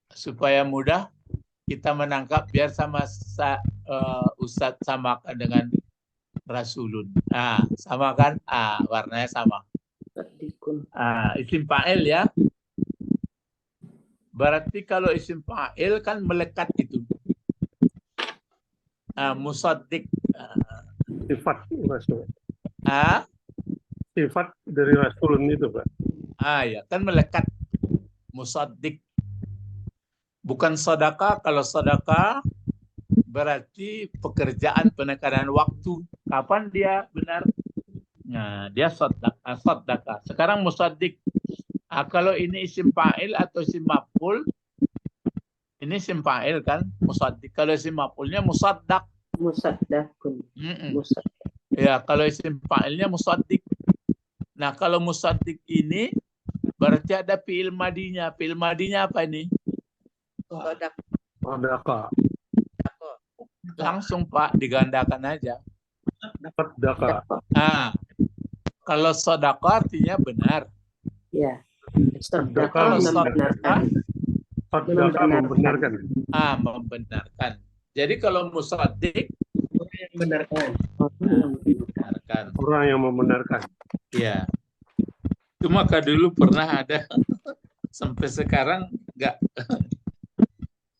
Supaya mudah kita menangkap, biar sama Ustadz samakan dengan Rasulun. Sama kan? Warnanya sama. Isim fa'il ya. Berarti kalau isim fa'il kan melekat itu. Musaddiq. sifat Rasul. Sifat dari Rasulun itu, Pak. Ya, kan melekat. Musaddiq. Bukan sedekah. Kalau sedekah berarti pekerjaan penekanan waktu. Kapan dia benar? Dia sedekah. Sekarang musaddiq. Kalau ini isim fa'il atau isim maf'ul, ini isim fa'il kan, musaddiq. Kalau isim maf'ulnya musaddaq. Musaddaqun. Ya, kalau isim fa'ilnya musaddiq. Nah, kalau musaddiq ini berarti ada fi'il madinya. Fi'il madinya apa ini? Sadaqah. Langsung Pak, digandakan aja. Sadaqah. Kalau sedekah artinya benar. Ya. Sadaqah membenarkan. Sadaqah membenarkan. Membenarkan. Jadi kalau musaddiq membenarkan. Orang yang membenarkan. Ya. Cuma dulu pernah ada sampai sekarang enggak.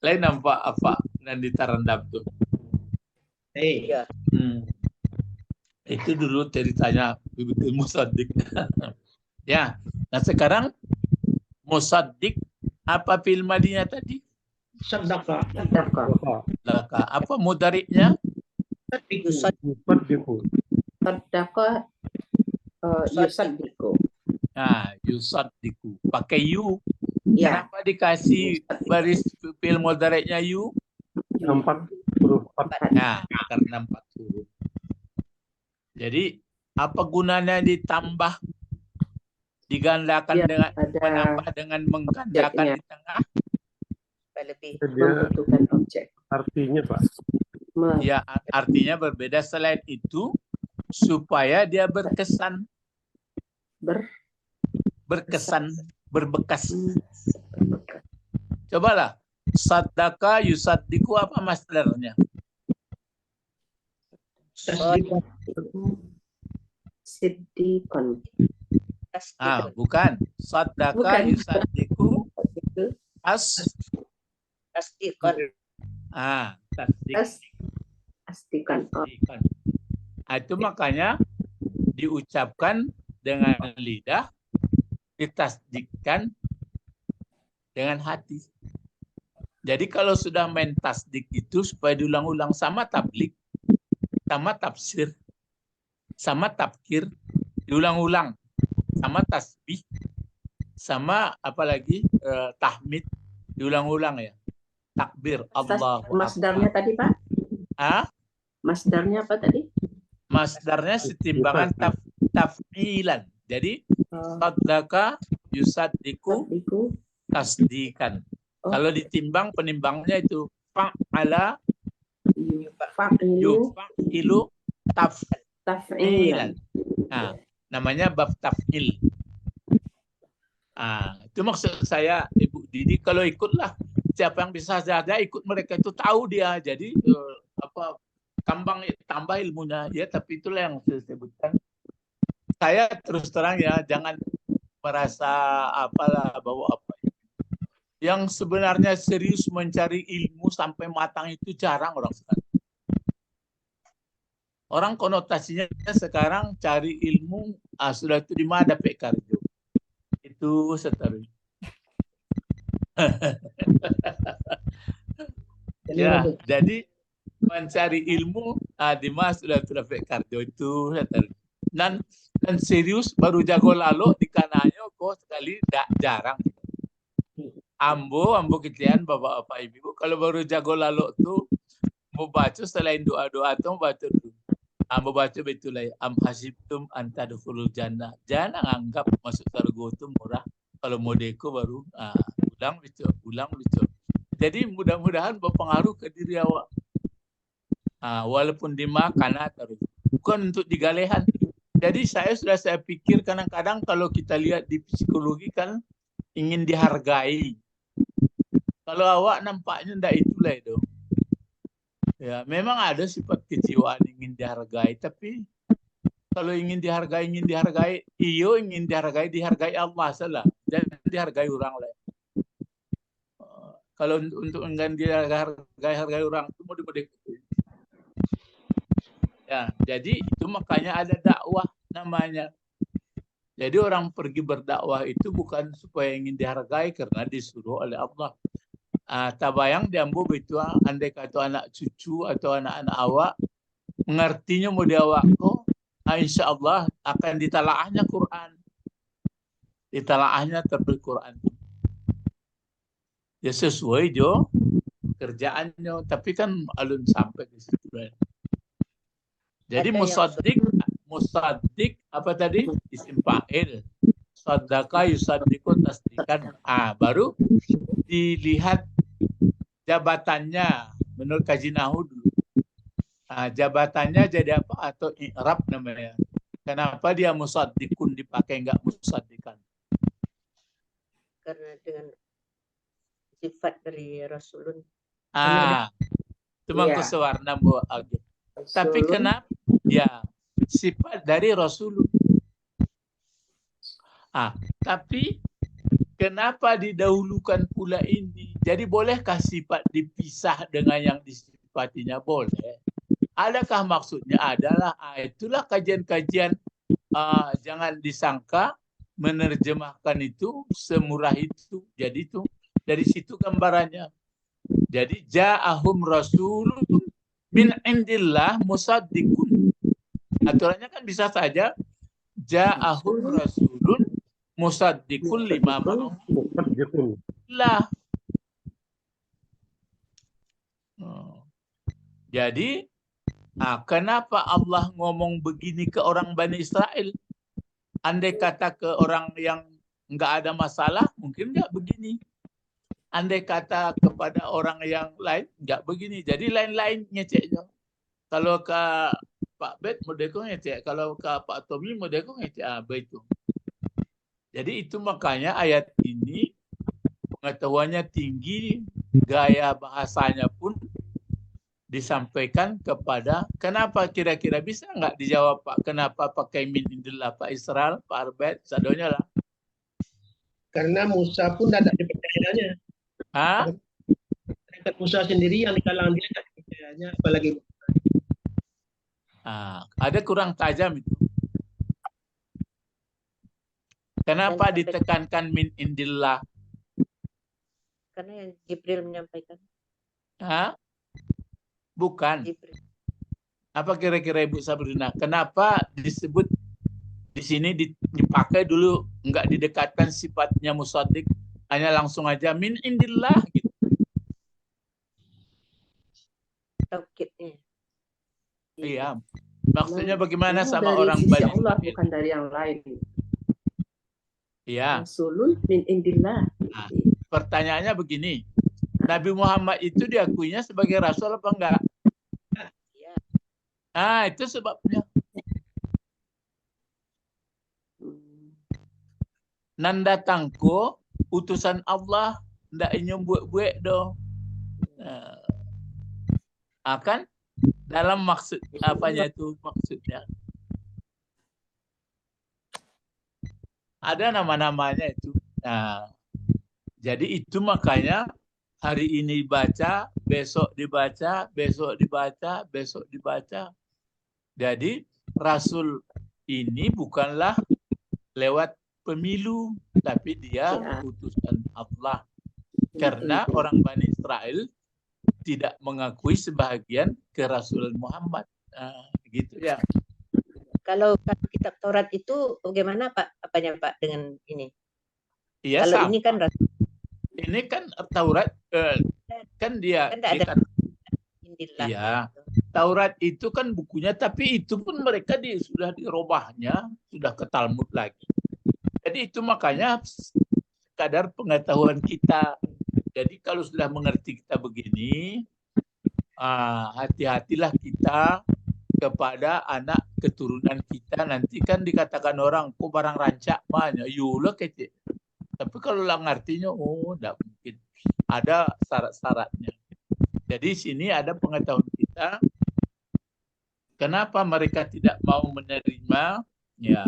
Lain nampak apa Nandi Tarandap tuh. Itu dulu ceritanya betul musaddiq. Ya. Nah sekarang musaddiq apa fi'il madinya tadi? Sadaqah. Apa mudhari'nya? Yusaddiqu. Sadaqah yusaddiqu. Yusaddiqu. Pakai yu. Ya. Kenapa dikasih baris fi'il mudhari'nya yu? 4 huruf. Karena 4 huruf. Jadi apa gunanya ditambah, digandakan dengan menambah dengan menggandakan di tengah? Membutuhkan objek. Artinya, Pak. Ya, artinya berbeda. Selain itu, supaya dia berkesan. Berkesan, berbekas. Cobalah. Sadaqah yusaddiqu apa masdarnya? Siddiqon. Bukan. Sadaqah yusaddiqu Tasdiqan. Tasdiqan. Itu makanya diucapkan dengan lidah, ditasdikkan dengan hati. Jadi kalau sudah main tasdik itu supaya diulang-ulang, sama tablik, sama tafsir, sama tafkir, diulang-ulang, sama tasbih, sama apalagi tahmid, diulang-ulang ya. Takbir, Allahu Akbar. Masdarnya tadi, Pak? Masdarnya apa tadi? Masdarnya setimbangan taf'ilan. Jadi sadaqah yusaddiqu tasdikan. Kalau ditimbang, penimbangnya itu fa'ala Fa'ilu yufa'ilu taf'ilan. taf'ilan. Nah, namanya bab taf'il. Itu maksud saya, Ibu Didi, kalau ikutlah siapa yang bisa saja ikut mereka itu tahu dia. Jadi tambah ilmunya ya, tapi itulah yang saya sebutkan. Saya terus terang ya, jangan merasa apalah bawa apa. Yang sebenarnya serius mencari ilmu sampai matang itu jarang orang sekarang. Orang konotasinya sekarang cari ilmu sudah itu di mana dapat karjo. Itu seterusnya. Ya, jadi mencari ilmu di mana sudah dapat karjo itu seterusnya. Dan serius baru jago lalu di kanannya kok sekali jarang. Ambo kecilian bapak ibu kalau baru jago lalu tuh mau baca selain doa-doa tuh baca dulu. Ambo baca betul lah. Am hasibtum anta dukhulul jannah. Jangan anggap masuk surga itu murah. Kalau modeko baru ulang lucu. Jadi mudah-mudahan berpengaruh ke diri awak. Walaupun dimakan terus. Bukan untuk digalehan. Jadi saya pikir kadang-kadang kalau kita lihat di psikologi kan ingin dihargai. Kalau awak nampaknya ndak itulah itu. Ya, memang ada sifat kejiwaan ingin dihargai, tapi kalau ingin dihargai, ingin dihargai Allah salah, jangan dihargai orang lain. Kalau untuk enggan dihargai orang itu mau diberi. Ya, jadi itu makanya ada dakwah namanya. Jadi orang pergi berdakwah itu bukan supaya ingin dihargai karena disuruh oleh Allah. Tabayang diambil itu andai kata anak cucu atau anak-anak awak mengertinya mau diawak kok, insya Allah akan ditalaahnya Quran, ditalaahnya terbit Quran. Ya sesuai jo kerjaannya, tapi kan alun sampai di situ. Jadi musaddiq apa tadi? Isim fa'il. Saddaqa yusaddiqu tasdiqan. Baru dilihat jabatannya menurut kaji nahu dulu. Jabatannya jadi apa atau i'rab namanya. Kenapa dia musaddiqun dipakai enggak musaddiqan? Karena dengan sifat dari Rasulun. Cuma kesewarna Bu Agil. Tapi kenapa? Ya, sifat dari Rasulun. Tapi kenapa didahulukan pula ini? Jadi bolehkah sifat dipisah dengan yang disifatinya? Boleh. Adakah maksudnya? Adalah itulah kajian-kajian. Jangan disangka menerjemahkan itu semurah itu. Jadi itu dari situ gambarannya. Jadi ja'ahum rasulun min indillah musaddiqun. Aturannya kan bisa saja ja'ahum rasulun musaddiqul lima lah. Jadi kenapa Allah ngomong begini ke orang Bani Israel? Andai kata ke orang yang enggak ada masalah, mungkin enggak begini. Andai kata kepada orang yang lain, enggak begini. Jadi lain-lain ngeceknya. Kalau ke Pak Bet, modeko ngecek. Kalau ke Pak Tommy, modeko ngecek. Begitu. Jadi itu makanya ayat ini pengetahuannya tinggi, gaya bahasanya pun disampaikan kepada kenapa kira-kira bisa nggak dijawab Pak? Kenapa pakai min indillah Pak Israel, Pak Arbet, sadonya lah. Karena Musa pun tidak dipercayanya. Musa sendiri yang di kalangan dia tidak dipercayanya, apalagi ada kurang tajam itu. Kenapa ditekankan min indillah? Karena yang Jibril menyampaikan. Bukan. Jibril. Apa kira-kira Ibu Sabrina? Kenapa disebut di sini dipakai dulu enggak didekatkan sifatnya musaddiq, hanya langsung aja min indillah gitu. Taukidnya. Iya. Maksudnya bagaimana sama dari orang sisi Bani Allah, Israil? bukan dari yang lain. Iya. Rasulun min indillah. Pertanyaannya begini. Nabi Muhammad itu diakuinya sebagai rasul apa enggak? Iya. Ah, itu sebabnya. Nanda tangko utusan Allah ndak buat-buat dong. Akan dalam maksud apanya itu maksudnya? Ada nama-namanya itu. Nah, jadi itu makanya hari ini baca, besok dibaca, besok dibaca, besok dibaca. Jadi Rasul ini bukanlah lewat pemilu, tapi dia Ya. utusan Allah. Karena orang Bani Israel tidak mengakui sebahagian kerasulan Muhammad. Nah, gitu ya. Kalau kitab Taurat itu bagaimana Pak? Apanya Pak dengan ini? Iya, Kalau sama. ini kan Rasul. Ini kan Taurat kan dia Kan ada kan, Injil lah. iya. Taurat itu kan bukunya, tapi itu pun mereka sudah dirubahnya, sudah ke Talmud lagi. Jadi itu makanya sekadar pengetahuan kita. Jadi kalau sudah mengerti kita begini, hati-hatilah kita kepada anak keturunan kita. Nanti kan dikatakan orang, kok barang rancak banyak, yulah kecil. Tapi kalau lah ngertinya, oh, tidak mungkin. Ada syarat-syaratnya. Jadi sini ada pengetahuan kita. Kenapa mereka tidak mau menerima? Ya,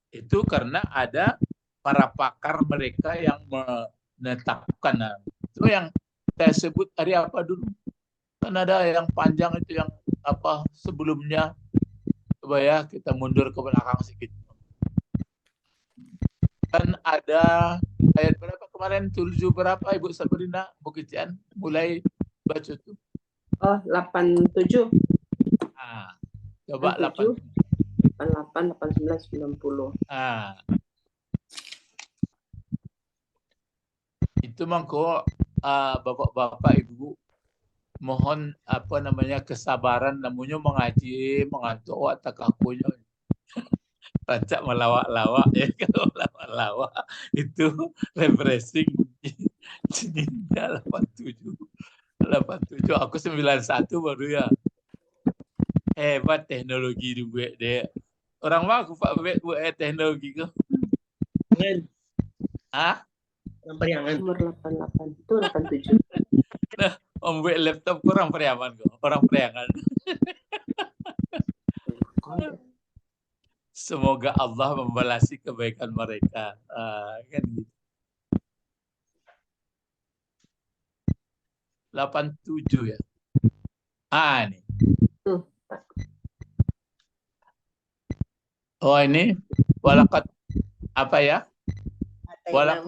itu karena ada para pakar mereka yang menetapkan. Itu yang saya sebut hari apa dulu? Kan ada yang panjang itu yang apa sebelumnya. Coba ya kita mundur ke belakang sedikit. Kan ada ayat berapa kemarin? 7 berapa Ibu Sabrina Bukitian mulai baca itu? Oh, 87. Ah, coba 87. 8. 88, 89, 90. Itu mangko bapak-bapak ibu mohon apa namanya kesabaran, namanya mengaji mengantuk tak akunya rancak melawak-lawak ya. Kalau melawak-lawak itu refreshing. Jadi 87 aku 91 baru ya. Hebat teknologi dibuat deh. Orang mah aku pak buat teknologi ke. Ah? Nomor 88 itu 87. Nah, membuat laptop kurang periaman kok. Orang periangan. Semoga Allah membalasi kebaikan mereka. Kan gitu. 87 ya. Ini. Tuh. Oh ini walakat apa ya? Wa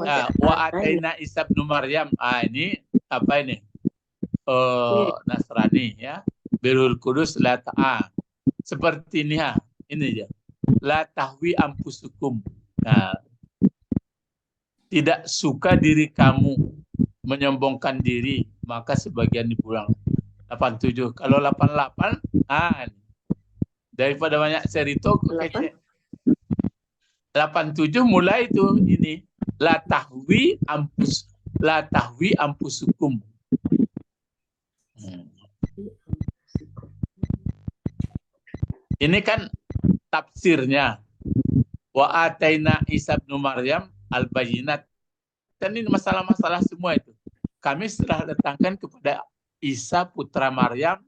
ataina Isa bin Maryam. Ini apa ini? Nasrani ya. Birul Kudus la ta'a. Seperti ini ya. Ini aja. La tahwi ampusukum. Nah, tidak suka diri kamu menyombongkan diri, maka sebagian dipulang. 87. Kalau 88, daripada banyak cerita kayaknya 87 mulai itu ini la tahwi ampusukum. Ini kan tafsirnya. Wa ataina Isa bin Maryam al-bayyinat. Dan ini masalah-masalah semua itu. Kami setelah datangkan kepada Isa putra Maryam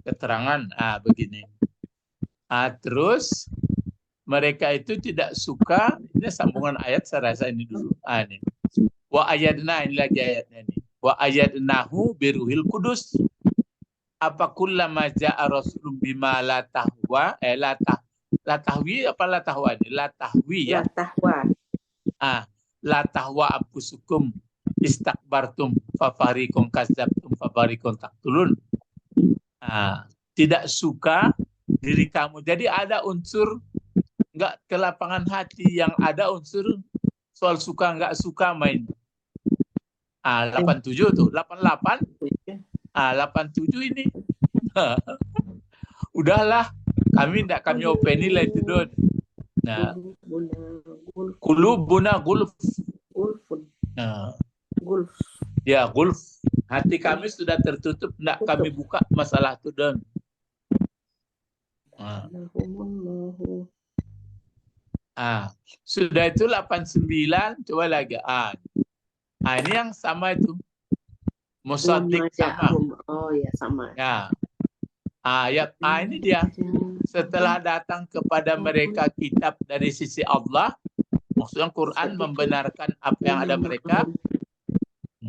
keterangan begini. Terus mereka itu tidak suka, ini sambungan ayat saya rasa ini dulu. Ini. Wa ayadna, ini lagi ayatnya ini. Wa ayadnahu biruhil kudus. Apa kullama ja'a rasulun bima la tahwa la tahwi apa la tahwa ini? La tahwi ya. La tahwa. La tahwa ampusukum istakbartum fafarikum kazzabtum fafarikum taktulun. Tidak suka diri kamu. Jadi ada unsur enggak kelapangan hati, yang ada unsur soal suka enggak suka main. 87 tuh, 88. 87 ini. Udahlah, kami openi lah itu don. Nah, kulubuna gulf. Gulfun. Nah, Gulf. Ya, gulf. Hati kami sudah tertutup, tidak kami buka masalah itu dan. Sudah itu 89, coba lagi. Ini yang sama itu. Musaddiq sama. Oh ya, sama. Ya. Ini dia. Setelah datang kepada mereka kitab dari sisi Allah, maksudnya Quran membenarkan apa yang ada mereka.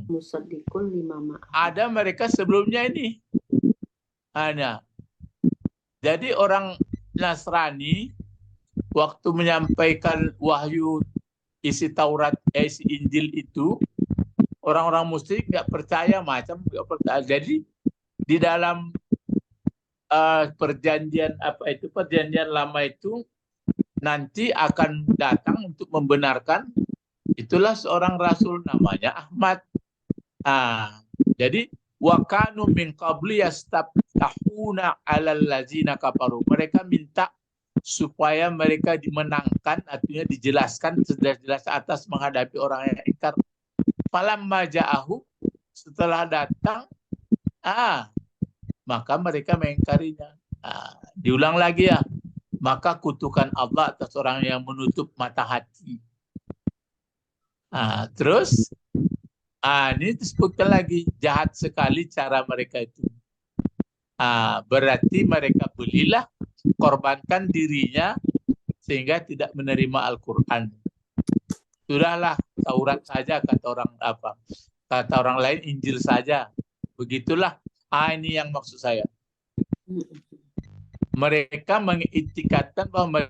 Musaddiqul lima ma'ah. Ada mereka sebelumnya ini. Ada. Jadi orang Nasrani waktu menyampaikan wahyu isi Taurat, isi Injil itu, orang-orang musyrik nggak percaya, macam nggak percaya. Jadi di dalam perjanjian lama itu nanti akan datang untuk membenarkan, itulah seorang rasul namanya Ahmad. Jadi wa kanu min qabli yastaftahuna 'alal ladzina kafaru. Mereka minta supaya mereka dimenangkan, artinya dijelaskan jelas-jelas atas menghadapi orang yang ingkar. Falamma ja'ahu, setelah datang, maka mereka mengingkarinya. Diulang lagi ya. Maka kutukan Allah atas orang yang menutup mata hati. Terus ini disebutkan lagi, jahat sekali cara mereka itu. Berarti mereka belilah, korbankan dirinya sehingga tidak menerima Al-Quran. Sudahlah, Taurat saja kata orang kata orang lain Injil saja. Begitulah. Ini yang maksud saya. Mereka mengiktikadkan bahwa